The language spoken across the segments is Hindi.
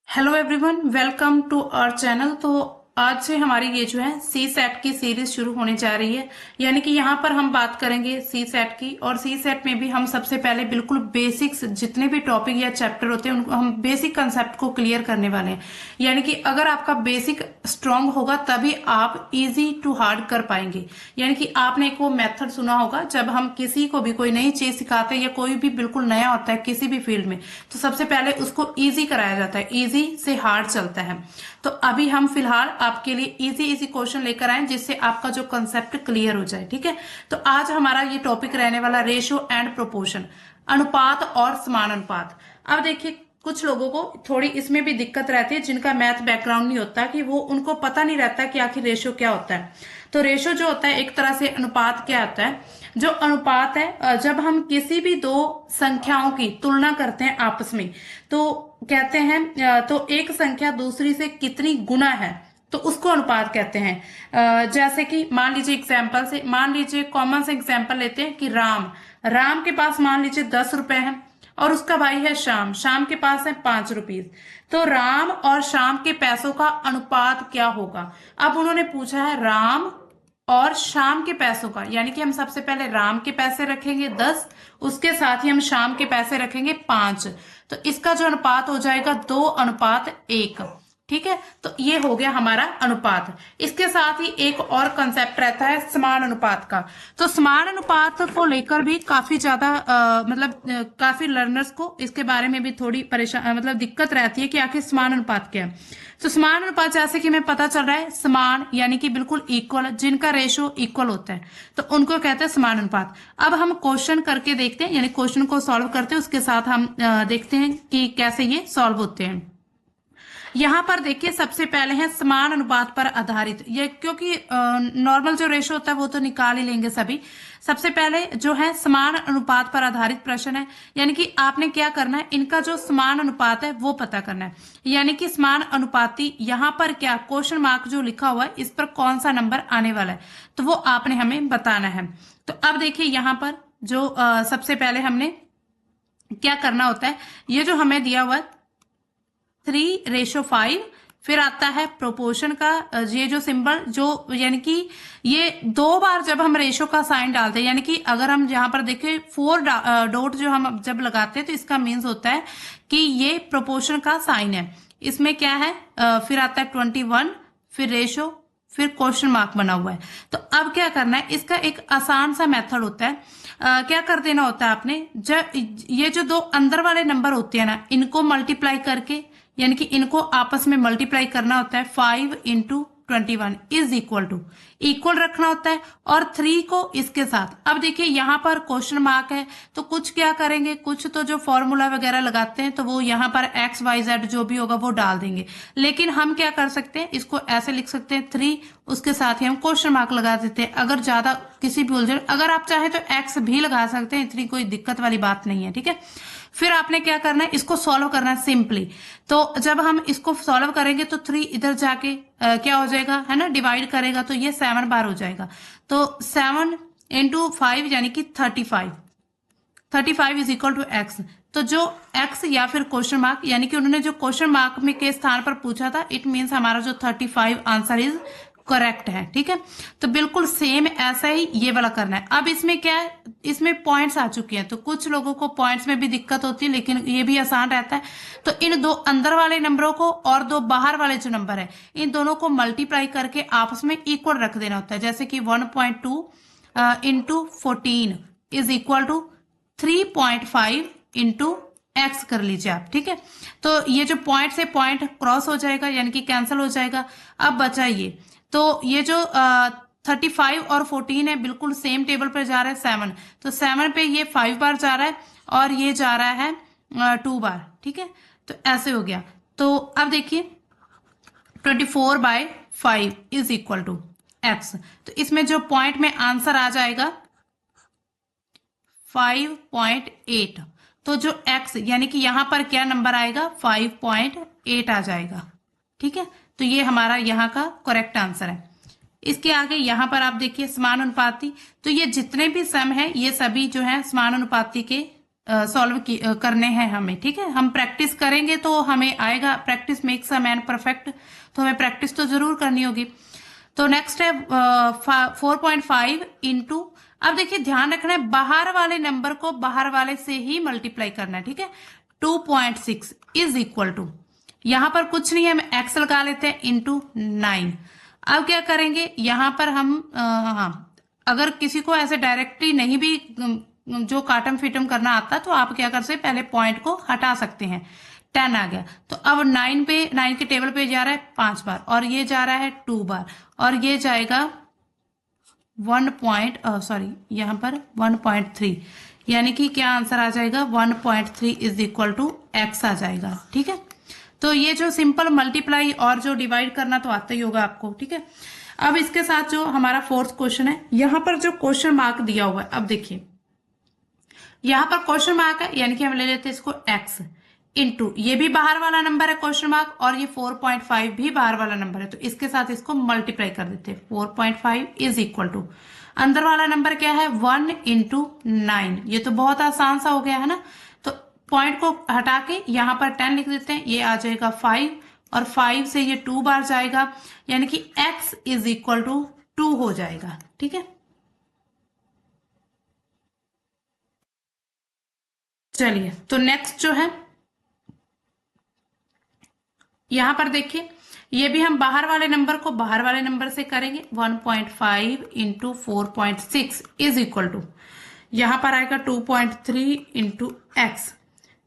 Hello everyone, welcome to our channel. तो आज से हमारी ये जो है सी सेट की सीरीज शुरू होने जा रही है। यानी कि यहाँ पर हम बात करेंगे सी सेट की, और सी सेट में भी हम सबसे पहले बिल्कुल बेसिक्स जितने भी टॉपिक या चैप्टर होते हैं उनको हम बेसिक कंसेप्ट को क्लियर करने वाले हैं। यानी कि अगर आपका बेसिक स्ट्रांग होगा तभी आप इजी टू हार्ड कर पाएंगे। यानी कि आपने एक वो मेथड सुना होगा, जब हम किसी को भी कोई नई चीज सिखाते हैं या कोई भी बिल्कुल नया होता है किसी भी फील्ड में, तो सबसे पहले उसको इजी कराया जाता है, इजी से हार्ड चलता है। तो अभी हम फिलहाल आपके लिए इजी इजी क्वेश्चन लेकर आए जिससे आपका जो कंसेप्ट क्लियर हो जाए। ठीक है, तो आज हमारा ये टॉपिक रहने वाला रेशियो एंड प्रोपोर्शन, अनुपात और समान अनुपात। अब देखिए, कुछ लोगों को थोड़ी इसमें भी दिक्कत रहती है जिनका मैथ बैकग्राउंड नहीं होता, कि वो उनको पता नहीं रहता कि आखिर रेशियो क्या होता है। तो रेशियो जो होता है एक तरह से अनुपात क्या होता है। जो अनुपात है, जब हम किसी भी दो संख्याओं की तुलना करते हैं आपस में, तो कहते हैं तो एक संख्या दूसरी से कितनी गुना है, तो उसको अनुपात कहते हैं। जैसे कि मान लीजिए एग्जाम्पल से, मान लीजिए कॉमन से एग्जाम्पल लेते हैं कि राम के पास मान लीजिए 10 रुपए है और उसका भाई है शाम के पास है 5 रुपीज। तो राम और शाम के पैसों का अनुपात क्या होगा। अब उन्होंने पूछा है राम और शाम के पैसों का, यानी कि हम सबसे पहले राम के पैसे रखेंगे 10, उसके साथ ही हम शाम के पैसे रखेंगे 5। तो इसका जो अनुपात हो जाएगा 2:1। ठीक है, तो ये हो गया हमारा अनुपात। इसके साथ ही एक और कंसेप्ट रहता है समान अनुपात का। तो समान अनुपात को लेकर भी काफी ज्यादा काफी लर्नर्स को इसके बारे में भी थोड़ी परेशान दिक्कत रहती है कि आखिर समान अनुपात क्या है। तो समान अनुपात जैसे कि हमें पता चल रहा है, समान यानी कि बिल्कुल इक्वल, जिनका रेशो इक्वल होता है तो उनको कहते हैं समान अनुपात। अब हम क्वेश्चन करके देखते हैं, यानी क्वेश्चन को सॉल्व करते हैं, उसके साथ हम देखते हैं कि कैसे ये सॉल्व होते हैं। यहाँ पर देखिए, सबसे पहले है समान अनुपात पर आधारित। ये क्योंकि नॉर्मल जो रेशो होता है वो तो निकाल ही लेंगे सभी। सबसे पहले जो है समान अनुपात पर आधारित प्रश्न है, यानी कि आपने क्या करना है, इनका जो समान अनुपात है वो पता करना है। यानी कि समान अनुपाती, यहाँ पर क्या क्वेश्चन मार्क जो लिखा हुआ है इस पर कौन सा नंबर आने वाला है, तो वो आपने हमें बताना है। तो अब देखिए यहाँ पर जो सबसे पहले हमने क्या करना होता है, ये जो हमें दिया हुआ 3:5, फिर आता है प्रोपोर्शन का ये जो सिंबल, जो यानी कि ये 2 बार जब हम रेशो का साइन डालते हैं, यानी कि अगर हम यहाँ पर देखें 4 डॉट जो हम जब लगाते हैं तो इसका मीन्स होता है कि ये प्रोपोर्शन का साइन है। इसमें क्या है, फिर आता है 21, फिर रेशो, फिर क्वेश्चन मार्क बना हुआ है। तो अब क्या करना है, इसका एक आसान सा मेथड होता है। क्या कर देना होता है आपने, जब ये जो 2 अंदर वाले नंबर होते हैं ना, इनको मल्टीप्लाई करके, यानी कि इनको आपस में मल्टीप्लाई करना होता है। 5 × 21 इज इक्वल रखना होता है, और 3 को इसके साथ। अब देखिए यहाँ पर क्वेश्चन मार्क है, तो कुछ क्या करेंगे, कुछ तो जो फॉर्मूला वगैरह लगाते हैं तो वो यहाँ पर x y z जो भी होगा वो डाल देंगे। लेकिन हम क्या कर सकते हैं, इसको ऐसे लिख सकते हैं 3, उसके साथ ही हम क्वेश्चन मार्क लगा देते हैं। अगर ज्यादा किसी भी उलझन, अगर आप चाहे तो x भी लगा सकते हैं, इतनी कोई दिक्कत वाली बात नहीं है। ठीक है, फिर आपने क्या करना है, इसको सॉल्व करना है सिंपली। तो जब हम इसको सॉल्व करेंगे तो 3 इधर जाके क्या हो जाएगा, है ना, डिवाइड करेगा तो ये 7 बार हो जाएगा। तो 7 × 5 यानी कि 35 इज इक्वल टू x। तो जो x या फिर क्वेश्चन मार्क, यानी कि उन्होंने जो क्वेश्चन मार्क में के स्थान पर पूछा था, इट मीन्स हमारा जो 35 आंसर इज करेक्ट है। ठीक है, तो बिल्कुल सेम ऐसा ही ये वाला करना है। अब इसमें क्या है, इसमें पॉइंट्स आ चुके हैं, तो कुछ लोगों को पॉइंट्स में भी दिक्कत होती है, लेकिन ये भी आसान रहता है। तो इन 2 अंदर वाले नंबरों को और 2 बाहर वाले जो नंबर है, इन दोनों को मल्टीप्लाई करके आपस में इक्वल रख देना होता है। जैसे कि 1.2 × 14 इज इक्वल टू 3.5 × x कर लीजिए आप। ठीक है, तो ये जो पॉइंट से पॉइंट क्रॉस हो जाएगा, यानी कि कैंसिल हो जाएगा। अब बचा ये, तो ये जो 35 और 14 है बिल्कुल सेम टेबल पर जा रहा है 7, तो 7 पे ये 5 बार जा रहा है और ये जा रहा है 2 बार। ठीक है, तो ऐसे हो गया। तो अब देखिए 24/5 इज इक्वल टू x। तो इसमें जो पॉइंट में आंसर आ जाएगा 5.8। तो जो x यानी कि यहां पर क्या नंबर आएगा, 5.8 आ जाएगा। ठीक है, तो ये हमारा यहाँ का करेक्ट आंसर है। इसके आगे यहाँ पर आप देखिए समानुपाती, तो ये जितने भी सम है ये सभी जो है समानुपाती के सॉल्व करने हैं हमें, ठीक है। हम प्रैक्टिस करेंगे तो हमें आएगा, practice makes a man perfect, तो हमें प्रैक्टिस तो जरूर करनी होगी। तो नेक्स्ट है 4.5 इंटू, अब देखिए ध्यान रखना है बाहर वाले नंबर को बाहर वाले से ही मल्टीप्लाई करना है, ठीक है। 2.6 इज इक्वल टू, यहां पर कुछ नहीं है, हम एक्स लगा लेते हैं, इंटू 9। अब क्या करेंगे यहाँ पर हम हाँ, अगर किसी को ऐसे डायरेक्टली नहीं भी जो काटम फीटम करना आता तो आप क्या कर सकते, पहले पॉइंट को हटा सकते हैं। 10 आ गया, तो अब 9 के टेबल पे जा रहा है 5 बार, और ये जा रहा है 2 बार, और ये जाएगा 1.3, यानी कि क्या आंसर आ जाएगा, 1.3 इज इक्वल टू एक्स आ जाएगा, ठीक है। तो ये जो सिंपल मल्टीप्लाई और जो डिवाइड करना तो आता ही होगा आपको, ठीक है। अब इसके साथ जो हमारा फोर्थ क्वेश्चन है, यहां पर जो क्वेश्चन मार्क दिया हुआ है, अब देखिए यहां पर क्वेश्चन मार्क है, यानी कि हम ले लेते हैं इसको x इंटू, ये भी बाहर वाला नंबर है क्वेश्चन मार्क, और ये 4.5 भी बाहर वाला नंबर है, तो इसके साथ इसको मल्टीप्लाई कर देते हैं। 4.5 इज इक्वल टू, अंदर वाला नंबर क्या है, 1 इंटू 9, ये तो बहुत आसान सा हो गया है ना। तो पॉइंट को हटा के यहां पर 10 लिख देते हैं, ये आ जाएगा 5, और 5 से ये 2 बार जाएगा, यानी कि x इज इक्वल टू 2 हो जाएगा, ठीक है। चलिए, तो नेक्स्ट जो है यहां पर देखिए, ये भी हम बाहर वाले नंबर को बाहर वाले नंबर से करेंगे। 1.5 इंटू 4.6 इज इक्वल टू, यहां पर आएगा 2.3 इंटू एक्स,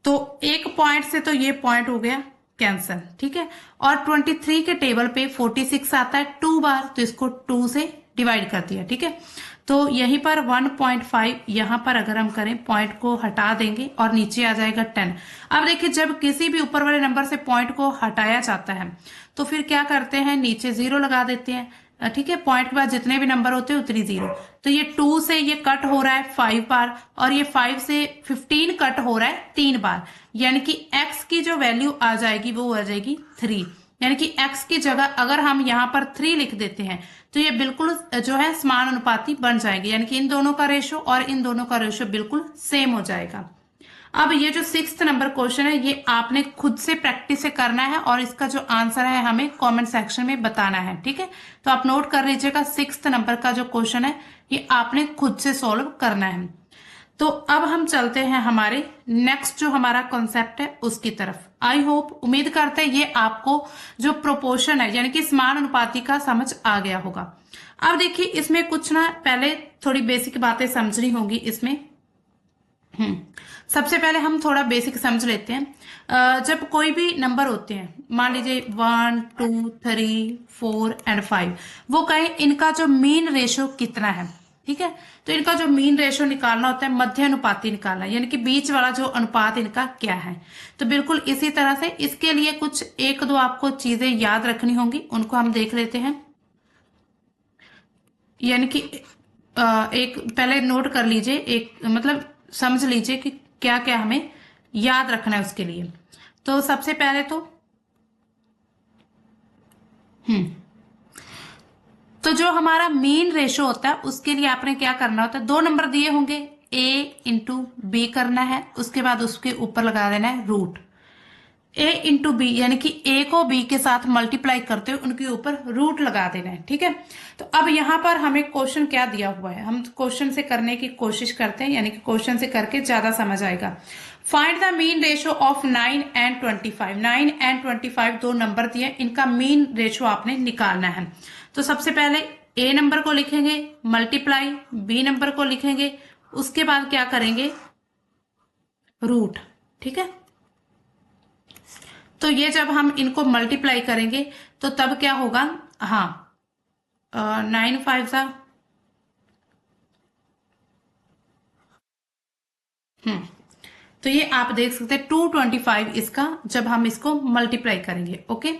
तो एक पॉइंट से तो ये पॉइंट हो गया कैंसल, ठीक है। और 23 के टेबल पे 46 आता है 2 बार, तो इसको 2 से डिवाइड कर दिया, ठीक है। तो यहीं पर 1.5 यहां पर अगर हम करें, पॉइंट को हटा देंगे और नीचे आ जाएगा 10। अब देखिए जब किसी भी ऊपर वाले नंबर से पॉइंट को हटाया जाता है तो फिर क्या करते हैं, नीचे 0 लगा देते हैं, ठीक है। पॉइंट के बाद जितने भी नंबर होते हैं उतनी 0, तो ये 2 से ये कट हो रहा है 5 बार, और ये 5 से 15 कट हो रहा है 3 बार, यानी कि x की जो वैल्यू आ जाएगी वो आ जाएगी 3, यानी कि x की जगह अगर हम यहाँ पर 3 लिख देते हैं तो ये बिल्कुल जो है समानुपाती बन जाएगी, यानी कि इन दोनों का रेशो और इन दोनों का रेशो बिल्कुल सेम हो जाएगा। अब ये जो 6th नंबर क्वेश्चन है, ये आपने खुद से प्रैक्टिस से करना है, और इसका जो आंसर है हमें कमेंट सेक्शन में बताना है, ठीक है। तो आप नोट कर लीजिएगा, 6th नंबर का जो क्वेश्चन है ये आपने खुद से सॉल्व करना है। तो अब हम चलते हैं हमारे नेक्स्ट जो हमारा कॉन्सेप्ट है उसकी तरफ। आई होप, उम्मीद करते हैं ये आपको जो प्रोपोर्शन है यानी कि समानुपाती का समझ आ गया होगा। अब देखिए इसमें कुछ ना पहले थोड़ी बेसिक बातें समझनी होगी इसमें। सबसे पहले हम थोड़ा बेसिक समझ लेते हैं। जब कोई भी नंबर होते हैं, मान लीजिए 1 2 3 4 एंड 5, वो कहें इनका जो मीन रेशो कितना है, ठीक है। तो इनका जो मीन रेशो निकालना होता है, मध्य अनुपाती निकालना, यानी कि बीच वाला जो अनुपात इनका क्या है। तो बिल्कुल इसी तरह से इसके लिए कुछ 1-2 आपको चीजें याद रखनी होंगी, उनको हम देख लेते हैं। यानी कि एक पहले नोट कर लीजिए, एक मतलब समझ लीजिए कि क्या क्या हमें याद रखना है उसके लिए। तो सबसे पहले तो जो हमारा मीन रेशो होता है उसके लिए आपने क्या करना होता है, 2 नंबर दिए होंगे, a इंटू बी करना है, उसके बाद उसके ऊपर लगा देना है रूट। a इंटू बी यानी कि a को b के साथ मल्टीप्लाई करते हुए उनके ऊपर रूट लगा देना है, ठीक है। तो अब यहां पर हमें क्वेश्चन क्या दिया हुआ है, हम क्वेश्चन से करने की कोशिश करते हैं, यानी कि क्वेश्चन से करके ज्यादा समझ आएगा। Find the mean ratio of 9 and 25। 9 and 25 2 number दिए, इनका मीन रेशो आपने निकालना है। तो सबसे पहले a नंबर को लिखेंगे मल्टीप्लाई, b नंबर को लिखेंगे, उसके बाद क्या करेंगे, रूट, ठीक है। तो ये जब हम इनको मल्टीप्लाई करेंगे तो तब क्या होगा, 9 5 सा तो ये आप देख सकते हैं 225 इसका जब हम इसको मल्टीप्लाई करेंगे, ओके।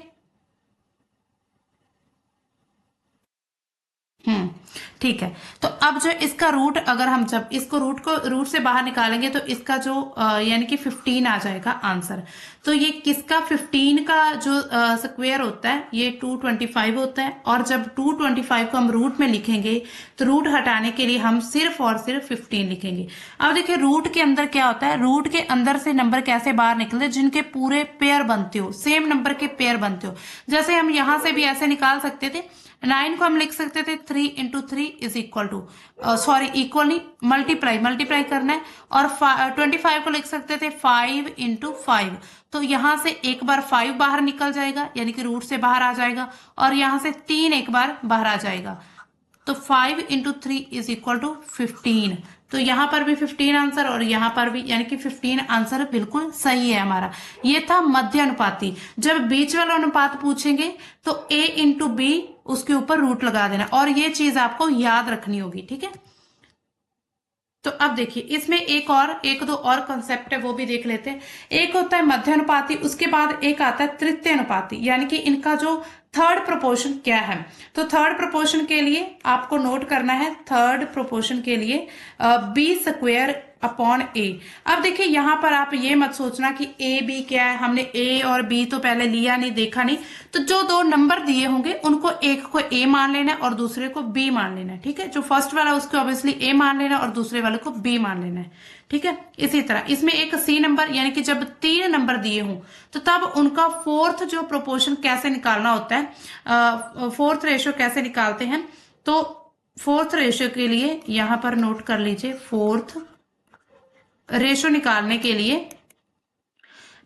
ठीक है। तो अब जो इसका रूट, अगर हम जब इसको रूट से बाहर निकालेंगे तो इसका जो यानी कि 15 आ जाएगा आंसर। तो ये किसका 15 का जो स्क्वायर होता है ये 225 होता है। और जब 225 को हम रूट में लिखेंगे तो रूट हटाने के लिए हम सिर्फ और सिर्फ 15 लिखेंगे। अब देखिए रूट के अंदर क्या होता है, रूट के अंदर से नंबर कैसे बाहर निकलते हैं, जिनके पूरे पेयर बनते हो, सेम नंबर के पेयर बनते हो। जैसे हम यहां से भी ऐसे निकाल सकते थे, 9 को हम लिख सकते थे 3 into 3 is equal to, sorry equal नहीं, मल्टीप्लाई करना है। और 25 को लिख सकते थे 5 इंटू 5। तो यहां से एक बार 5 बाहर निकल जाएगा, यानी कि रूट से बाहर आ जाएगा, और यहां से 3 एक बार बाहर आ जाएगा। तो 5 इंटू 3 इज इक्वल टू 15। तो यहां पर भी 15 आंसर और यहां पर भी, यानी कि 15 आंसर बिल्कुल सही है हमारा। ये था मध्य अनुपाती। जब बीच वाला अनुपात पूछेंगे तो a इंटू बी, उसके ऊपर रूट लगा देना, और ये चीज आपको याद रखनी होगी, ठीक है। तो अब देखिए इसमें एक दो और कॉन्सेप्ट है, वो भी देख लेते हैं। एक होता है मध्य अनुपाती, उसके बाद एक आता है तृतीय अनुपाती, यानी कि इनका जो थर्ड प्रोपोर्शन क्या है। तो थर्ड प्रोपोर्शन के लिए आपको नोट करना है, थर्ड प्रोपोर्शन के लिए बी स्क्वायर अपॉन ए। अब देखिए यहां पर आप ये मत सोचना कि ए बी क्या है, हमने ए और बी तो पहले लिया नहीं, देखा नहीं। तो जो दो नंबर दिए होंगे उनको एक को ए मान लेना है और दूसरे को बी मान लेना है, ठीक है। जो फर्स्ट वाला उसको ऑब्वियसली ए मान लेना है और दूसरे वाले को बी मान लेना है, ठीक है। इसी तरह इसमें एक सी नंबर, यानी कि जब 3 नंबर दिए हों तो तब उनका फोर्थ जो प्रोपोर्शन कैसे निकालना होता है, फोर्थ रेशियो कैसे निकालते हैं। तो फोर्थ रेशियो के लिए यहां पर नोट कर लीजिए, फोर्थ रेशियो निकालने के लिए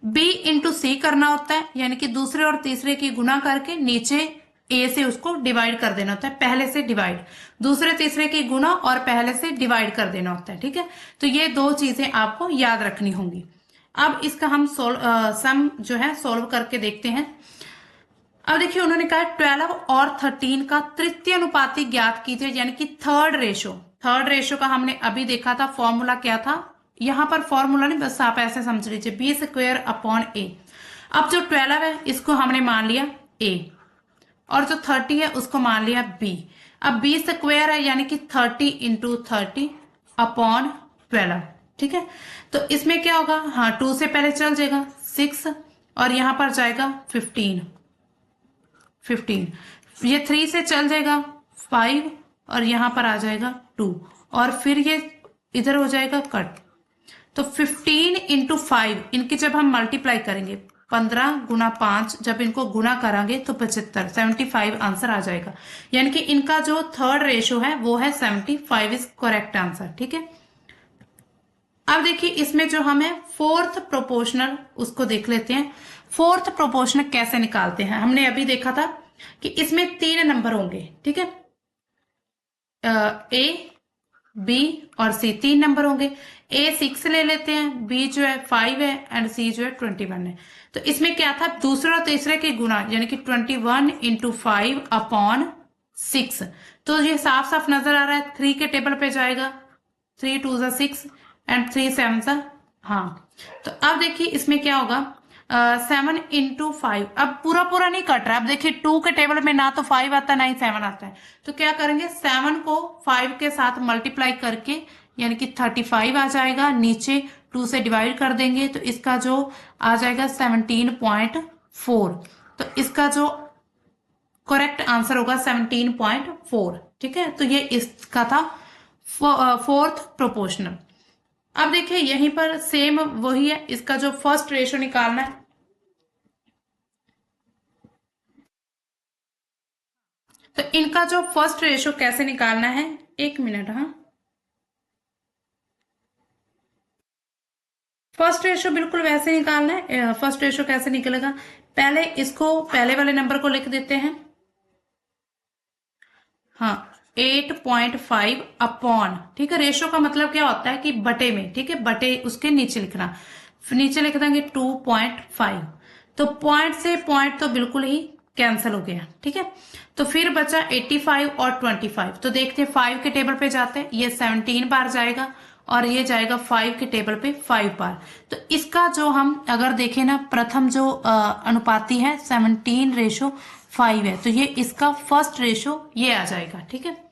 b इंटू सी करना होता है, यानी कि दूसरे और तीसरे की गुना करके नीचे a से उसको डिवाइड कर देना होता है, पहले से डिवाइड, दूसरे तीसरे की गुना और पहले से डिवाइड कर देना होता है, ठीक है। तो ये दो चीजें आपको याद रखनी होंगी। अब इसका हम सम जो है सोल्व करके देखते हैं। अब देखिए उन्होंने कहा 12 और 13 का तृतीय अनुपाती ज्ञात कीजिए, यानी कि थर्ड रेशियो का हमने अभी देखा था, फॉर्मूला क्या था। यहां पर फॉर्मूला नहीं, बस आप ऐसे समझ लीजिए, बी स्क्वायर अपॉन ए। अब जो 12 है इसको हमने मान लिया ए, और जो 30 है उसको मान लिया बी। अब बी स्क्वायर है यानी कि 30 इंटू 30 अपॉन 12, ठीक है। तो इसमें क्या होगा, हाँ 2 से पहले चल जाएगा 6 और यहां पर जाएगा 15, ये 3 से चल जाएगा 5 और यहां पर आ जाएगा 2, और फिर ये इधर हो जाएगा कट। तो 15 इंटू 5, इनकी जब हम मल्टीप्लाई करेंगे 15 गुना 5, जब इनको गुना करेंगे तो 75, 75 आंसर आ जाएगा। यानी कि इनका जो थर्ड रेशियो है वो है 75 इज करेक्ट आंसर, ठीक है। अब देखिए इसमें जो हमें फोर्थ प्रोपोर्शनल, उसको देख लेते हैं। फोर्थ प्रोपोर्शनल कैसे निकालते हैं, हमने अभी देखा था कि इसमें 3 नंबर होंगे, ठीक है। ए बी और सी 3 नंबर होंगे। ए 6 ले लेते हैं, बी जो है 5 है एंड सी जो है 21 है। तो इसमें क्या था, दूसरे और तीसरे के गुना, यानी कि 21 इंटू 5 अपॉन 6। तो ये साफ साफ नजर आ रहा है, 3 के टेबल पे जाएगा, 3 2 जा 6 एंड 3 7 जा, हाँ। तो अब देखिए इसमें क्या होगा, 7 इंटू 5, अब पूरा नहीं कट रहा है। अब देखिए 2 के टेबल में ना तो 5 आता है ना ही 7 आता है। तो क्या करेंगे, 7 को 5 के साथ मल्टीप्लाई करके, यानी कि 35 आ जाएगा, नीचे 2 से डिवाइड कर देंगे तो इसका जो आ जाएगा 17.4। तो इसका जो करेक्ट आंसर होगा 17.4, ठीक है। तो ये इसका था फोर्थ प्रोपोर्शनल। अब देखिए यहीं पर सेम वही है, इसका जो फर्स्ट रेशियो निकालना है। तो इनका जो फर्स्ट रेशियो कैसे निकालना है, 1 मिनट, हाँ। फर्स्ट रेशियो बिल्कुल वैसे निकालना है। फर्स्ट रेशियो कैसे निकलेगा, पहले इसको, पहले वाले नंबर को लिख देते हैं, हाँ 8.5 अपॉन, ठीक है। रेशियो का मतलब क्या होता है कि बटे में, ठीक है, बटे उसके नीचे लिखना, फिर नीचे लिख देंगे 2.5। तो पॉइंट से पॉइंट तो बिल्कुल ही कैंसिल हो गया, ठीक है। तो फिर बचा 85 और 25। तो देखते हैं 5 के टेबल पे जाते हैं, ये 17 बार जाएगा और ये जाएगा 5 के टेबल पे 5 बार। तो इसका जो हम अगर देखें ना, प्रथम जो अनुपाती है 17 रेशो 5 है, तो ये इसका फर्स्ट रेशो ये आ जाएगा, ठीक है।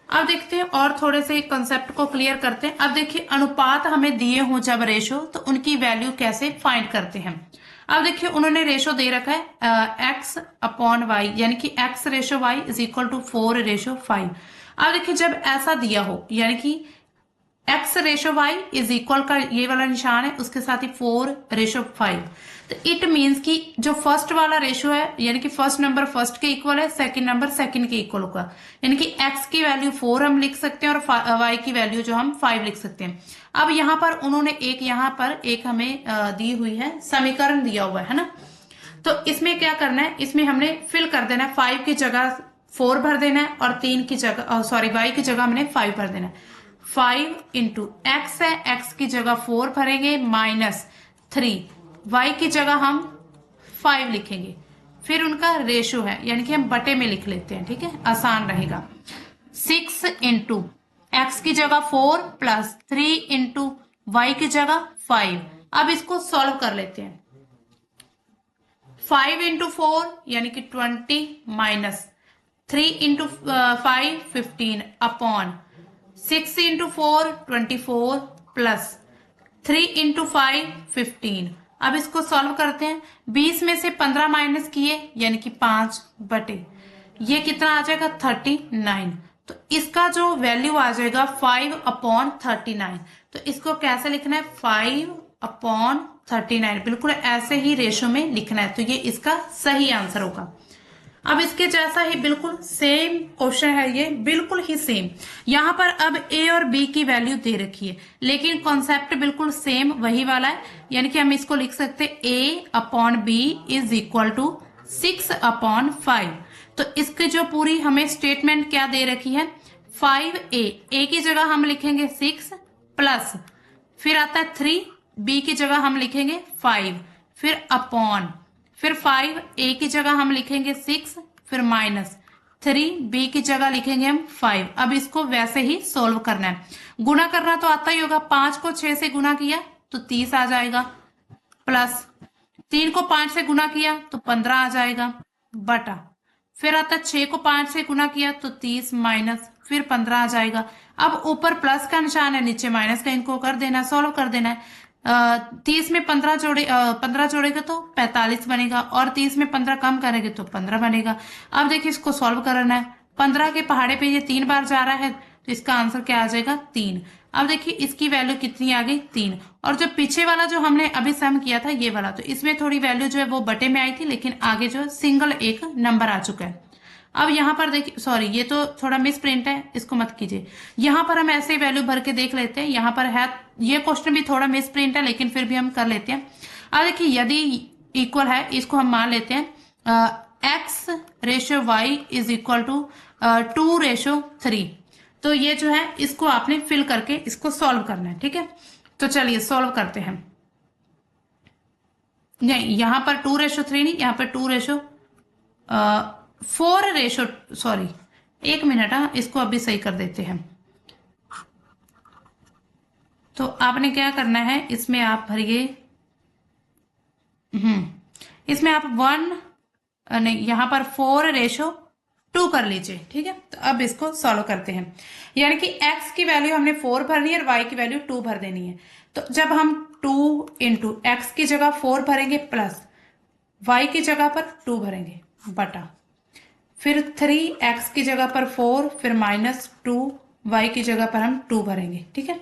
अब देखते हैं और थोड़े से कंसेप्ट को क्लियर करते हैं। अब देखिए अनुपात हमें दिए हो जब रेशो, तो उनकी वैल्यू कैसे फाइंड करते हैं। अब देखिए उन्होंने रेशो दे रखा है x अपॉन वाई, यानी कि x ratio y is equal to 4:5। अब देखिए जब ऐसा दिया हो, यानी कि x ratio y is equal का ये वाला निशान है, उसके साथ ही 4:5, तो इट मीन्स कि जो फर्स्ट वाला रेशो है, यानी कि फर्स्ट नंबर फर्स्ट के इक्वल है, सेकंड नंबर सेकंड के इक्वल होगा, यानी कि x की वैल्यू 4 हम लिख सकते हैं और y की वैल्यू जो हम 5 लिख सकते हैं। अब यहाँ पर उन्होंने यहाँ पर एक हमें दी हुई है, समीकरण दिया हुआ है ना, तो इसमें क्या करना है, इसमें हमने फिल कर देना है, 5 की जगह 4 भर देना है और 3 की जगह y की जगह हमने 5 भर देना है। 5 इंटू एक्स है, x की जगह 4 भरेंगे माइनस 3, y की जगह हम 5 लिखेंगे, फिर उनका रेशो है, यानी कि हम बटे में लिख लेते हैं, ठीक है, आसान रहेगा। 6 इंटू एक्स की जगह 4 प्लस 3 इंटू वाई की जगह 5। अब इसको सॉल्व कर लेते हैं। 5 इंटू 4 यानी कि 20 minus 3 into 5 15 upon 6 into 4 24 plus 3 into 5 15। अब इसको सॉल्व करते हैं। 20 में से 15 माइनस किए यानी कि 5 बटे ये कितना आ जाएगा 39। तो इसका जो वैल्यू आ जाएगा 5/39। तो इसको कैसे लिखना है 5/39, बिल्कुल ऐसे ही रेशो में लिखना है, तो ये इसका सही आंसर होगा। अब इसके जैसा ही बिल्कुल सेम क्वेश्चन है, ये बिल्कुल ही सेम। यहां पर अब a और b की वैल्यू दे रखी है, लेकिन कॉन्सेप्ट बिल्कुल सेम वही वाला है, यानी कि हम इसको लिख सकते a/b इज इक्वल टू 6/5। तो इसकी जो पूरी हमें स्टेटमेंट क्या दे रखी है 5a, a की जगह हम लिखेंगे 6 प्लस फिर आता है 3, b की जगह हम लिखेंगे 5, फिर अपॉन फिर 5 a की जगह हम लिखेंगे 6, फिर माइनस 3 b की जगह लिखेंगे हम 5। अब इसको वैसे ही सोल्व करना है। गुना करना तो आता ही होगा, 5 को 6 से गुना किया तो 30 आ जाएगा, प्लस 3 को 5 से गुना किया तो 15 आ जाएगा, बटा फिर आता है 6 को 5 से गुना किया तो 30 माइनस फिर 15 आ जाएगा। अब ऊपर प्लस का निशान है, नीचे माइनस का, इनको कर देना, सोल्व कर देना है। 30 में 15 जोड़ेगा तो 45 बनेगा, और 30 में 15 कम करेंगे तो 15 बनेगा। अब देखिए इसको सॉल्व करना है। 15 के पहाड़े पे ये 3 बार जा रहा है, तो इसका आंसर क्या आ जाएगा 3। अब देखिए इसकी वैल्यू कितनी आ गई 3, और जो पीछे वाला जो हमने अभी सम किया था ये वाला, तो इसमें थोड़ी वैल्यू जो है वो बटे में आई थी, लेकिन आगे जो सिंगल एक नंबर आ चुका है। अब यहाँ पर देखिए, सॉरी ये तो थोड़ा मिस प्रिंट है, इसको मत कीजिए। यहाँ पर हम ऐसे वैल्यू भर के देख लेते हैं। यहाँ पर है, ये क्वेश्चन भी थोड़ा मिस प्रिंट है, लेकिन फिर भी हम कर लेते हैं। अब देखिए यदि इक्वल है, इसको हम मान लेते हैं x/y इज इक्वल टू 2/3। तो ये जो है इसको आपने फिल करके इसको सॉल्व करना है, ठीक है। तो चलिए सॉल्व करते हैं। नहीं, यहाँ पर 2/3 नहीं, यहाँ पर 4/, सॉरी एक मिनट, हाँ इसको अभी सही कर देते हैं। तो आपने क्या करना है, इसमें आप भरिए, इसमें आप 1 नहीं, यहाँ पर 4/2 कर लीजिए, ठीक है। तो अब इसको सॉल्व करते हैं, यानी कि x की वैल्यू हमने 4 भरनी है और y की वैल्यू 2 भर देनी है। तो जब हम 2 इंटू एक्स की जगह 4 भरेंगे प्लस y की जगह पर 2 भरेंगे, बटा फिर 3x की जगह पर 4, फिर माइनस 2 y की जगह पर हम 2 भरेंगे, ठीक है।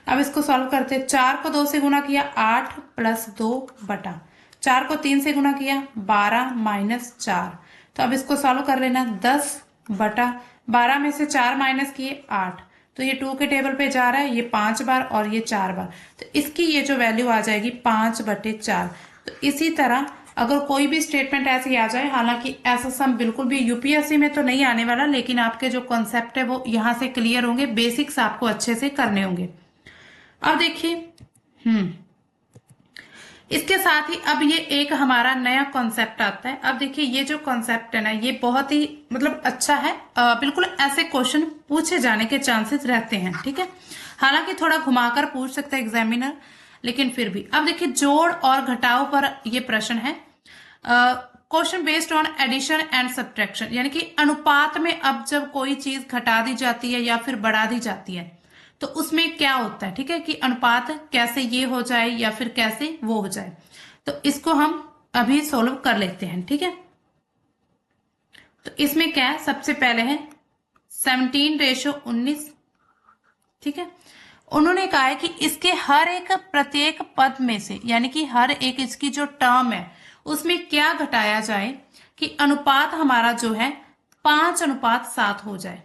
अब इसको सॉल्व करते हैं। 4 को 2 से गुना किया 8 प्लस 2 बटा 4 को 3 से गुना किया 12 माइनस 4। तो अब इसको सॉल्व कर लेना, 10 बटा 12 में से 4 माइनस किए 8, तो ये 2 के टेबल पे जा रहा है, ये 5 बार और ये 4 बार, तो इसकी ये जो वैल्यू आ जाएगी 5/4। तो इसी तरह अगर कोई भी स्टेटमेंट ऐसी आ जाए, हालांकि ऐसा सम बिल्कुल भी यूपीएससी में तो नहीं आने वाला, लेकिन आपके जो कॉन्सेप्ट है वो यहाँ से क्लियर होंगे, बेसिक्स आपको अच्छे से करने होंगे। अब देखिए इसके साथ ही अब ये एक हमारा नया कॉन्सेप्ट आता है। अब देखिए ये जो कॉन्सेप्ट है ना, ये बहुत ही मतलब अच्छा है, बिल्कुल ऐसे क्वेश्चन पूछे जाने के चांसेस रहते हैं, ठीक है। हालांकि थोड़ा घुमाकर पूछ सकता है एग्जामिनर, लेकिन फिर भी। अब देखिए जोड़ और घटाव पर ये प्रश्न है। Question based on addition and subtraction, यानी कि अनुपात में अब जब कोई चीज घटा दी जाती है या फिर बढ़ा दी जाती है तो उसमें क्या होता है, ठीक है, कि अनुपात कैसे ये हो जाए या फिर कैसे वो हो जाए। तो इसको हम अभी सोल्व कर लेते हैं, ठीक है। तो इसमें क्या है, सबसे पहले है 17:19, ठीक है। उन्होंने कहा है कि इसके हर एक प्रत्येक पद में से, यानी कि हर एक इसकी जो टर्म है उसमें क्या घटाया जाए कि अनुपात हमारा जो है 5:7 हो जाए,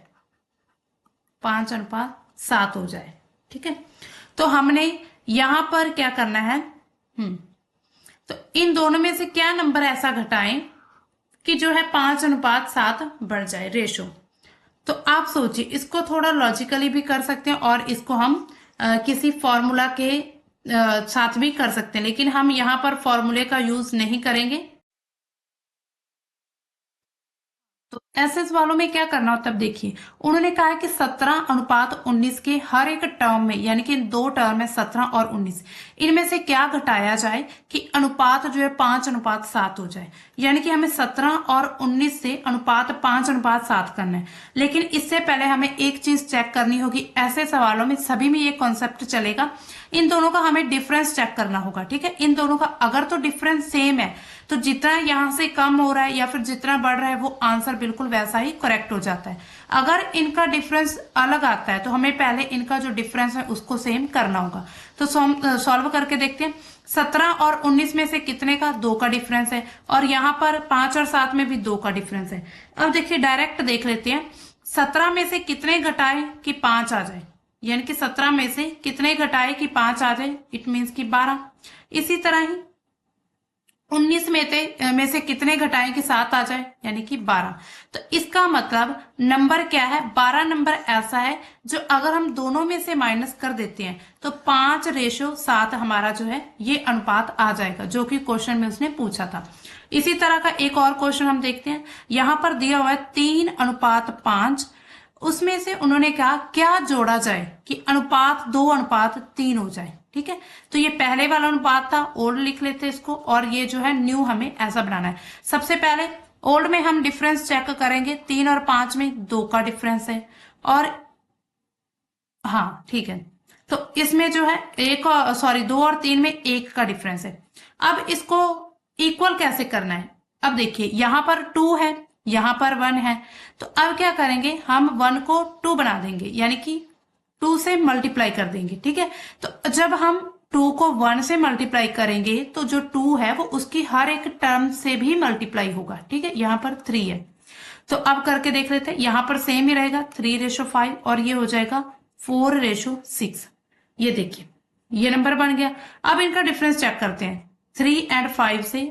5:7 हो जाए, ठीक है। तो हमने यहां पर क्या करना है, तो इन दोनों में से क्या नंबर ऐसा घटाएं कि जो है 5:7 बढ़ जाए रेशो। तो आप सोचिए, इसको थोड़ा लॉजिकली भी कर सकते हैं और इसको हम किसी फॉर्मूला के साथ भी कर सकते हैं, लेकिन हम यहां पर फॉर्मूले का यूज नहीं करेंगे। तो एसएस वालों में क्या करना होता है, अब देखिए उन्होंने कहा है कि 17:19 के हर एक टर्म में, यानी कि दो टर्म है 17 और 19, इनमें से क्या घटाया जाए कि अनुपात जो है 5:7 हो जाए। यानी कि हमें 17 और 19 से अनुपात 5:7 करना है। लेकिन इससे पहले हमें एक चीज चेक करनी होगी, ऐसे सवालों में सभी में ये कॉन्सेप्ट चलेगा, इन दोनों का हमें डिफरेंस चेक करना होगा, ठीक है। इन दोनों का अगर तो डिफरेंस सेम है तो जितना यहां से कम हो रहा है या फिर जितना बढ़ रहा है वो आंसर बिल्कुल वैसा ही करेक्ट हो जाता है। अगर इनका डिफरेंस अलग आता है तो हमें पहले इनका जो डिफरेंस है उसको सेम करना होगा। तो सॉल्व करके देखते हैं, 17 और 19 में से कितने का, 2 का डिफरेंस है, और यहाँ पर 5 और 7 में भी 2 का डिफरेंस है। अब देखिए डायरेक्ट देख लेते हैं, 17 में से कितने घटाए कि 5 आ जाए, यानी कि 17 में से कितने घटाए कि 5 आ जाए, इट मीन्स कि 12। इसी तरह ही 19 में से कितने घटाएं कि 7 आ जाए, यानी कि 12। तो इसका मतलब नंबर क्या है, 12 नंबर ऐसा है जो अगर हम दोनों में से माइनस कर देते हैं तो 5:7 हमारा जो है ये अनुपात आ जाएगा, जो कि क्वेश्चन में उसने पूछा था। इसी तरह का एक और क्वेश्चन हम देखते हैं, यहां पर दिया हुआ है 3:5, उसमें से उन्होंने कहा क्या जोड़ा जाए कि अनुपात 2:3 हो जाए, ठीक है। तो ये पहले वाला अनुपात था, ओल्ड लिख लेते हैं इसको, और ये जो है न्यू हमें ऐसा बनाना है। सबसे पहले ओल्ड में हम डिफरेंस चेक करेंगे, 3 और 5 में 2 का डिफरेंस है, और हाँ ठीक है, तो इसमें जो है 2 और 3 में 1 का डिफरेंस है। अब इसको इक्वल कैसे करना है, अब देखिए यहां पर 2 है, यहां पर 1 है, तो अब क्या करेंगे, हम 1 को 2 बना देंगे, यानी कि 2 से मल्टीप्लाई कर देंगे, ठीक है। तो जब हम 2 को 1 से मल्टीप्लाई करेंगे तो जो 2 है वो उसकी हर एक टर्म से भी मल्टीप्लाई होगा, ठीक है। यहाँ पर 3 है, तो अब करके देख लेते हैं, यहाँ पर सेम ही रहेगा 3:5, और ये हो जाएगा 4:6। ये देखिए ये नंबर बन गया। अब इनका डिफरेंस चेक करते हैं, 3 और 5 से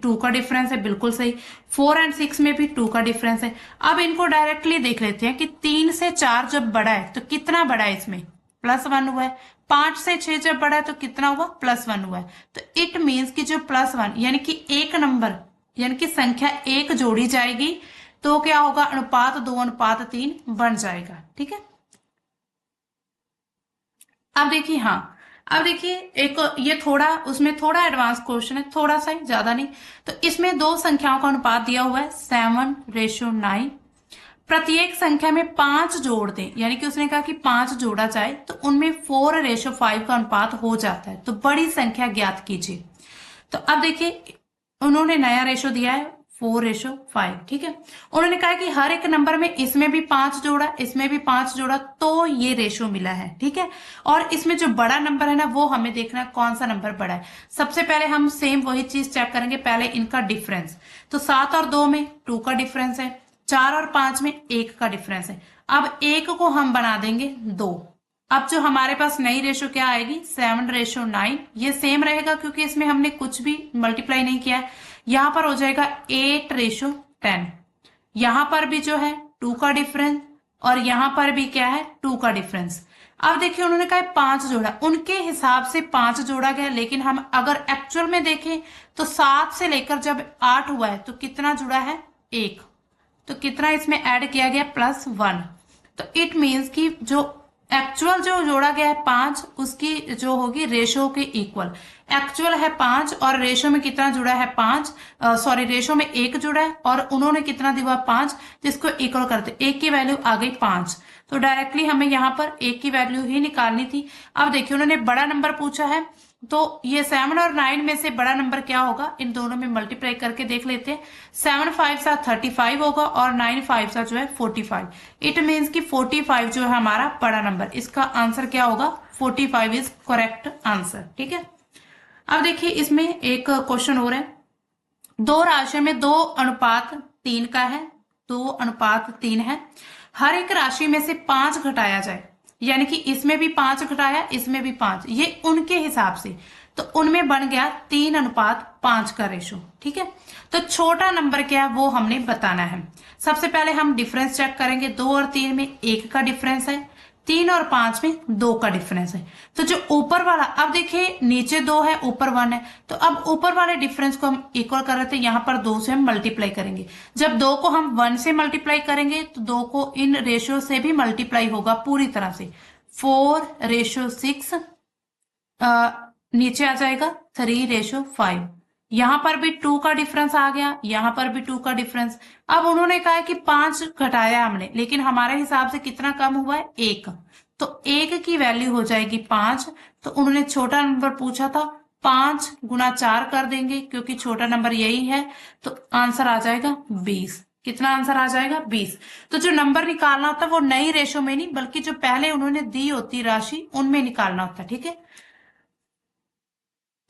2 का डिफरेंस है, बिल्कुल सही। 4 और 6 में भी 2 का डिफरेंस है। अब इनको डायरेक्टली देख लेते हैं कि 3 से 4 जब बढ़ा है तो कितना बढ़ा है, इसमें +1 हुआ है। 5 से 6 जब बढ़ा है तो कितना हुआ, +1 हुआ है। तो इट मीन्स कि जो +1 यानी कि एक नंबर, यानी कि संख्या 1 जोड़ी जाएगी तो क्या होगा, अनुपात 2:3 बन जाएगा, ठीक है। अब देखिए, हाँ अब देखिए एक ये थोड़ा उसमें थोड़ा एडवांस क्वेश्चन है, थोड़ा सा ही, ज्यादा नहीं। तो इसमें दो संख्याओं का अनुपात दिया हुआ है 7:9, प्रत्येक संख्या में 5 जोड़ दें, यानी कि उसने कहा कि 5 जोड़ा जाए तो उनमें 4:5 का अनुपात हो जाता है। तो बड़ी संख्या ज्ञात कीजिए। तो अब देखिए उन्होंने नया रेशो दिया है 4:5, ठीक है। उन्होंने कहा कि हर एक नंबर में इसमें भी 5 जोड़ा, इसमें भी 5 जोड़ा, तो ये रेशो मिला है, ठीक है। और इसमें जो बड़ा नंबर है ना वो हमें देखना है कौन सा नंबर बड़ा है। सबसे पहले हम सेम वही चीज चेक करेंगे, पहले इनका डिफरेंस। तो 7 और 2 में 2 का डिफरेंस है, 4 और 5 में 1 का डिफरेंस है। अब 1 को हम बना देंगे 2। अब जो हमारे पास नई रेशो क्या आएगी, 7:9। ये सेम रहेगा क्योंकि इसमें हमने कुछ भी मल्टीप्लाई नहीं किया है। यहां पर हो जाएगा 8:10। यहां पर भी जो है 2 का डिफरेंस, और यहां पर भी क्या है, 2 का डिफरेंस। अब देखिए उन्होंने कहा 5 जोड़ा, उनके हिसाब से 5 जोड़ा गया, लेकिन हम अगर एक्चुअल में देखें तो 7 से लेकर जब 8 हुआ है तो कितना जुड़ा है, 1। तो कितना इसमें ऐड किया गया, +1। तो इट मीन्स कि जो एक्चुअल जो जोड़ा गया है 5, उसकी जो होगी रेशो के इक्वल। एक्चुअल है 5 और रेशो में कितना जुड़ा है 5, सॉरी रेशो में 1 जुड़ा है और उन्होंने कितना दिया 5, जिसको इक्वल करते 1 की वैल्यू आ गई 5, तो डायरेक्टली हमें यहाँ पर 1 की वैल्यू ही निकालनी थी। अब देखिए उन्होंने बड़ा नंबर पूछा है, तो ये 7 और 9 में से बड़ा नंबर क्या होगा, इन दोनों में मल्टीप्लाई करके देख लेते हैं। 7 5 सा 35 होगा और 9 5 सा जो है 45। इट मीन्स कि 45 जो है हमारा बड़ा नंबर, इसका आंसर क्या होगा 45 इज करेक्ट आंसर। ठीक है, अब देखिए इसमें एक क्वेश्चन और है। दो राशियों में 2:3 का है, 2:3 है। हर एक राशि में से 5 घटाया जाए, यानी कि इसमें भी 5 घटाया, इसमें भी 5, ये उनके हिसाब से, तो उनमें बन गया 3:5 का रेशो। ठीक है, तो छोटा नंबर क्या है वो हमने बताना है। सबसे पहले हम डिफरेंस चेक करेंगे। 2 और 3 में 1 का डिफरेंस है, 3 और 5 में 2 का डिफरेंस है। तो जो ऊपर वाला, अब देखिए नीचे 2 है ऊपर 1 है, तो अब ऊपर वाले डिफरेंस को हम इक्वल कर रहे थे, यहाँ पर 2 से हम मल्टीप्लाई करेंगे। जब 2 को हम 1 से मल्टीप्लाई करेंगे तो 2 को इन रेशियो से भी मल्टीप्लाई होगा पूरी तरह से। 4:6 नीचे आ जाएगा 3:5। यहां पर भी 2 का डिफरेंस आ गया, यहां पर भी 2 का डिफरेंस। अब उन्होंने कहा है कि 5 घटाया हमने, लेकिन हमारे हिसाब से कितना कम हुआ है 1, तो 1 की वैल्यू हो जाएगी 5। तो उन्होंने छोटा नंबर पूछा था, 5 गुना 4 कर देंगे क्योंकि छोटा नंबर यही है, तो आंसर आ जाएगा 20। कितना आंसर आ जाएगा 20। तो जो नंबर निकालना होता है वो नई रेशो में नहीं, बल्कि जो पहले उन्होंने दी होती राशि उनमें निकालना होता है। ठीक है,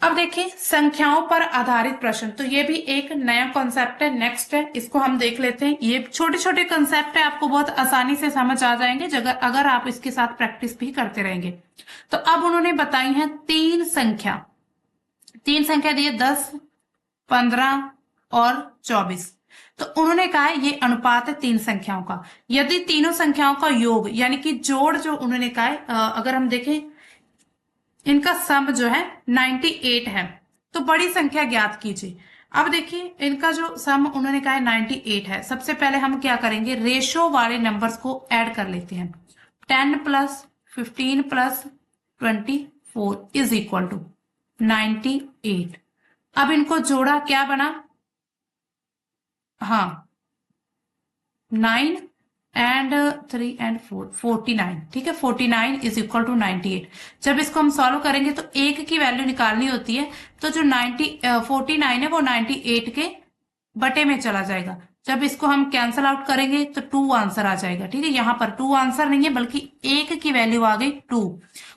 अब देखिए संख्याओं पर आधारित प्रश्न, तो ये भी एक नया कॉन्सेप्ट है। नेक्स्ट है, इसको हम देख लेते हैं। ये छोटे छोटे कॉन्सेप्ट है, आपको बहुत आसानी से समझ आ जाएंगे अगर आप इसके साथ प्रैक्टिस भी करते रहेंगे। तो अब उन्होंने बताई है तीन संख्या दिए 10, 15 और 24। तो उन्होंने कहा है ये अनुपात है तीन संख्याओं का। यदि तीनों संख्याओं का योग यानी कि जोड़ जो उन्होंने कहा है, अगर हम देखें इनका सम जो है 98 है, तो बड़ी संख्या ज्ञात कीजिए। अब देखिए इनका जो सम उन्होंने कहा है 98 है। सबसे पहले हम क्या करेंगे, रेशो वाले नंबर्स को ऐड कर लेते हैं। 10 + 15 + 24 इज इक्वल टू 98। अब इनको जोड़ा, क्या बना, हाँ 9 एंड 3 एंड 4 49। ठीक है, 49 इज इक्वल टू 98। जब इसको हम सॉल्व करेंगे तो 1 की वैल्यू निकालनी होती है, तो जो 49 है वो 98 के बटे में चला जाएगा। जब इसको हम कैंसल आउट करेंगे तो 2 आंसर आ जाएगा। ठीक है, यहाँ पर 2 आंसर नहीं है बल्कि 1 की वैल्यू आ गई 2।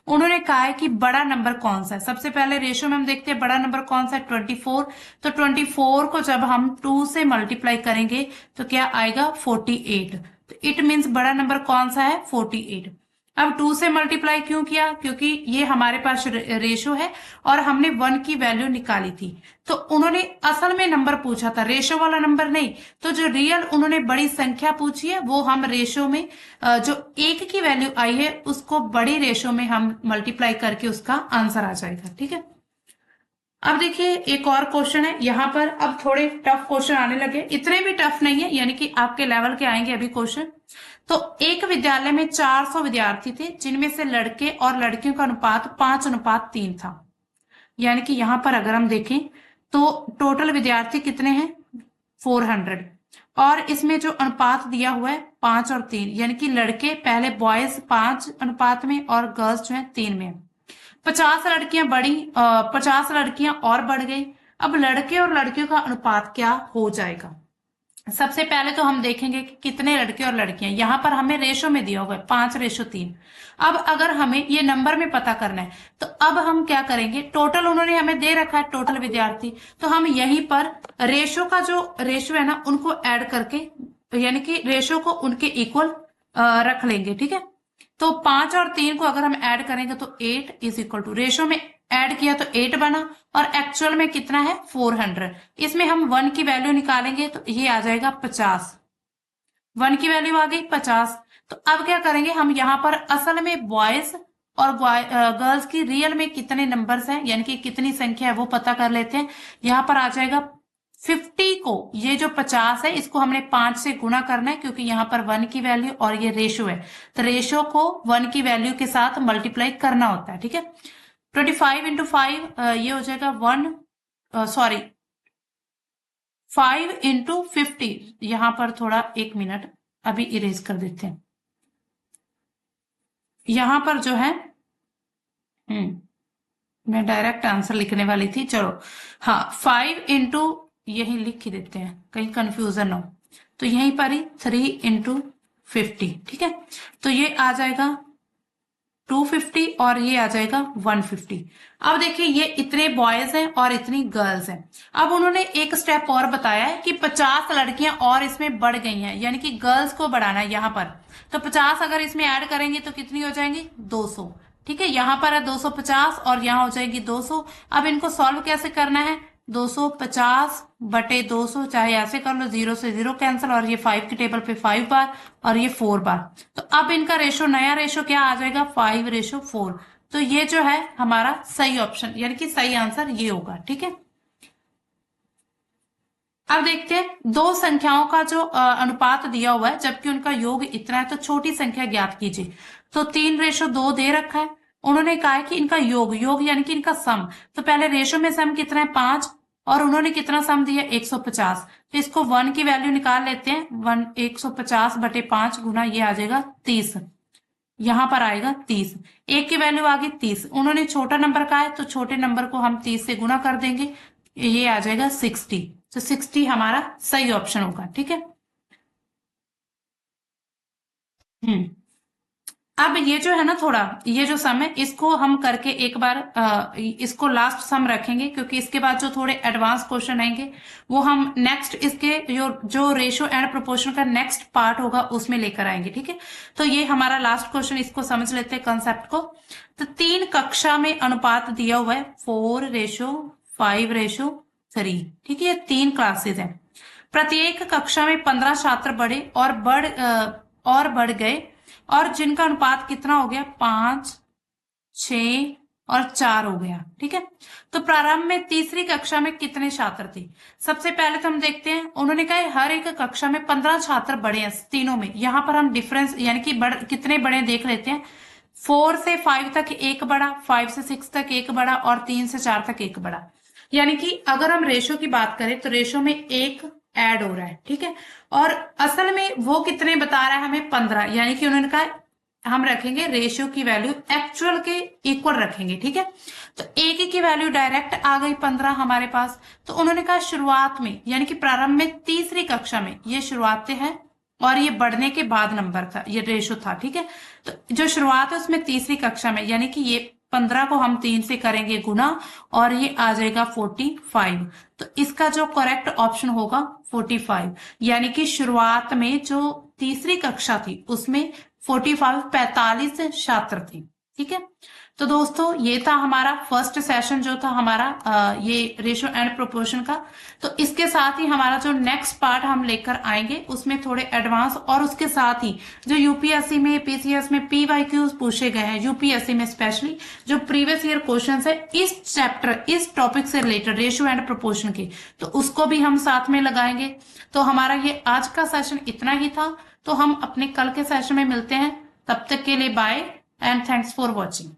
उन्होंने कहा है कि बड़ा नंबर कौन सा है। सबसे पहले रेशियो में हम देखते हैं बड़ा नंबर कौन सा है, 24। तो 24 को जब हम 2 से मल्टीप्लाई करेंगे तो क्या आएगा 48। तो इट मीन्स बड़ा नंबर कौन सा है 48। अब 2 से मल्टीप्लाई क्यों किया, क्योंकि ये हमारे पास रेशो है और हमने 1 की वैल्यू निकाली थी। तो उन्होंने असल में नंबर पूछा था, रेशो वाला नंबर नहीं। तो जो रियल उन्होंने बड़ी संख्या पूछी है वो हम रेशो में जो 1 की वैल्यू आई है उसको बड़ी रेशो में हम मल्टीप्लाई करके उसका आंसर आ जाएगा। ठीक है, अब देखिए एक और क्वेश्चन है यहाँ पर। अब थोड़े टफ क्वेश्चन आने लगे, इतने भी टफ नहीं है, यानी कि आपके लेवल के आएंगे अभी क्वेश्चन। तो एक विद्यालय में 400 विद्यार्थी थे, जिनमें से लड़के और लड़कियों का अनुपात 5:3 था। यानी कि यहाँ पर अगर हम देखें तो टोटल विद्यार्थी कितने हैं 400, और इसमें जो अनुपात दिया हुआ है 5 और 3, यानी कि लड़के पहले बॉयज 5 अनुपात में और गर्ल्स जो है 3 में। 50 लड़कियां बढ़ी, 50 लड़कियां और बढ़ गई। अब लड़के और लड़कियों का अनुपात क्या हो जाएगा। सबसे पहले तो हम देखेंगे कि कितने लड़के और लड़कियां, यहां पर हमें रेशो में दिया हुआ है 5:3। अब अगर हमें ये नंबर में पता करना है तो अब हम क्या करेंगे, टोटल उन्होंने हमें दे रखा है टोटल विद्यार्थी, तो हम यहीं पर रेशो का जो रेशो है ना उनको ऐड करके, यानी कि रेशो को उनके इक्वल रख लेंगे। ठीक है, तो 5 और 3 को अगर हम ऐड करेंगे तो 8 इज इक्वल टू, रेशो में ऐड किया तो 8 बना और एक्चुअल में कितना है 400। इसमें हम 1 की वैल्यू निकालेंगे तो ये आ जाएगा 50। 1 की वैल्यू आ गई 50। तो अब क्या करेंगे, हम यहाँ पर असल में बॉयज और गर्ल्स की रियल में कितने नंबर्स हैं, यानी कि कितनी संख्या है वो पता कर लेते हैं। यहाँ पर आ जाएगा 50 को, ये जो 50 है इसको हमने 5 से गुणा करना है क्योंकि यहाँ पर 1 की वैल्यू और ये रेशो है, तो रेशो को 1 की वैल्यू के साथ मल्टीप्लाई करना होता है, ठीक है। 25 इंटू 5 ये हो जाएगा 5 इंटू 50, यहां पर थोड़ा 1 मिनट अभी इरेज कर देते हैं। यहां पर जो है मैं डायरेक्ट आंसर लिखने वाली थी, चलो हाँ 5 इंटू, यही लिख ही देते हैं कहीं कंफ्यूजन हो, तो यहीं पर ही 3 इंटू 50, ठीक है। तो ये आ जाएगा 250 और ये आ जाएगा 150। अब देखिए ये इतने बॉयज हैं और इतनी गर्ल्स हैं। अब उन्होंने एक स्टेप और बताया है कि 50 लड़कियां और इसमें बढ़ गई हैं, यानी कि गर्ल्स को बढ़ाना है यहाँ पर। तो 50 अगर इसमें ऐड करेंगे तो कितनी हो जाएंगी, 200, ठीक है। यहाँ पर है 250 और यहाँ हो जाएगी 200। अब इनको सॉल्व कैसे करना है, 250 बटे 200, चाहे ऐसे कर लो, 0 से 0 कैंसिल, और ये 5 की टेबल पे 5 बार और ये 4 बार। तो अब इनका रेशो, नया रेशो क्या आ जाएगा, 5:4। तो ये जो है हमारा सही ऑप्शन, यानी कि सही आंसर ये होगा, ठीक है। अब देखते हैं दो संख्याओं का जो अनुपात दिया हुआ है जबकि उनका योग इतना है, तो छोटी संख्या ज्ञात कीजिए। तो 3:2 दे रखा है, उन्होंने कहा है कि इनका योग यानी कि इनका सम। तो पहले रेशो में सम कितना है, 5, और उन्होंने कितना सम दिया, 150। तो इसको 1 की वैल्यू निकाल लेते हैं, 150 बटे 5 गुना ये आ जाएगा 30, यहां पर आएगा 30, 1 की वैल्यू आ गई 30। उन्होंने छोटा नंबर का है तो छोटे नंबर को हम 30 से गुना कर देंगे, ये आ जाएगा 60। तो 60 हमारा सही ऑप्शन होगा, ठीक है। हम्म अब ये जो है ना, थोड़ा ये जो सम है इसको हम करके एक बार इसको लास्ट सम रखेंगे, क्योंकि इसके बाद जो थोड़े एडवांस क्वेश्चन आएंगे वो हम नेक्स्ट इसके जो रेशो एंड प्रोपोर्शन का नेक्स्ट पार्ट होगा उसमें लेकर आएंगे, ठीक है। तो ये हमारा लास्ट क्वेश्चन, इसको समझ लेते हैं कंसेप्ट को। तो 3 कक्षा में अनुपात दिया हुआ है 4:5:3, ठीक है। ये 3 क्लासेस हैं, प्रत्येक कक्षा में 15 छात्र बढ़े और बढ़ गए, और जिनका अनुपात कितना हो गया, 5, 6 और 4 हो गया, ठीक है। तो प्रारंभ में तीसरी कक्षा में कितने छात्र थे। सबसे पहले तो हम देखते हैं, उन्होंने कहा हर एक कक्षा में 15 छात्र बढ़े हैं तीनों में। यहां पर हम डिफरेंस यानी कि कितने बड़े देख लेते हैं। 4 से 5 तक एक बड़ा, 5 से 6 तक एक बड़ा, और 3 से 4 तक एक बड़ा। यानी कि अगर हम रेशो की बात करें तो रेशो में एक ऐड हो रहा है, ठीक है। और असल में वो कितने बता रहा है हमें, 15, यानी कि उन्होंने कहा हम रखेंगे रेशियो की वैल्यू एक्चुअल के इक्वल रखेंगे, ठीक है। तो एक की वैल्यू डायरेक्ट आ गई 15 हमारे पास। तो उन्होंने कहा शुरुआत में, यानी कि प्रारंभ में तीसरी कक्षा में, ये शुरुआत है और ये बढ़ने के बाद नंबर था, ये रेशो था, ठीक है। तो जो शुरुआत है उसमें तीसरी कक्षा में, यानी कि ये 15 को हम 3 से करेंगे गुना और ये आ जाएगा 45। तो इसका जो करेक्ट ऑप्शन होगा 45, यानी कि शुरुआत में जो तीसरी कक्षा थी उसमें 45 छात्र थे, ठीक है। तो दोस्तों ये था हमारा फर्स्ट सेशन जो था हमारा ये रेशो एंड प्रोपोर्शन का। तो इसके साथ ही हमारा जो नेक्स्ट पार्ट हम लेकर आएंगे उसमें थोड़े एडवांस, और उसके साथ ही जो यूपीएससी में, पीसीएस में पीवाईक्यूज पूछे गए हैं, यूपीएससी में स्पेशली जो प्रीवियस ईयर क्वेश्चंस है इस चैप्टर, इस टॉपिक से रिलेटेड रेशो एंड प्रोपोर्शन के, तो उसको भी हम साथ में लगाएंगे। तो हमारा ये आज का सेशन इतना ही था, तो हम अपने कल के सेशन में मिलते हैं। तब तक के लिए bye and thanks for watching.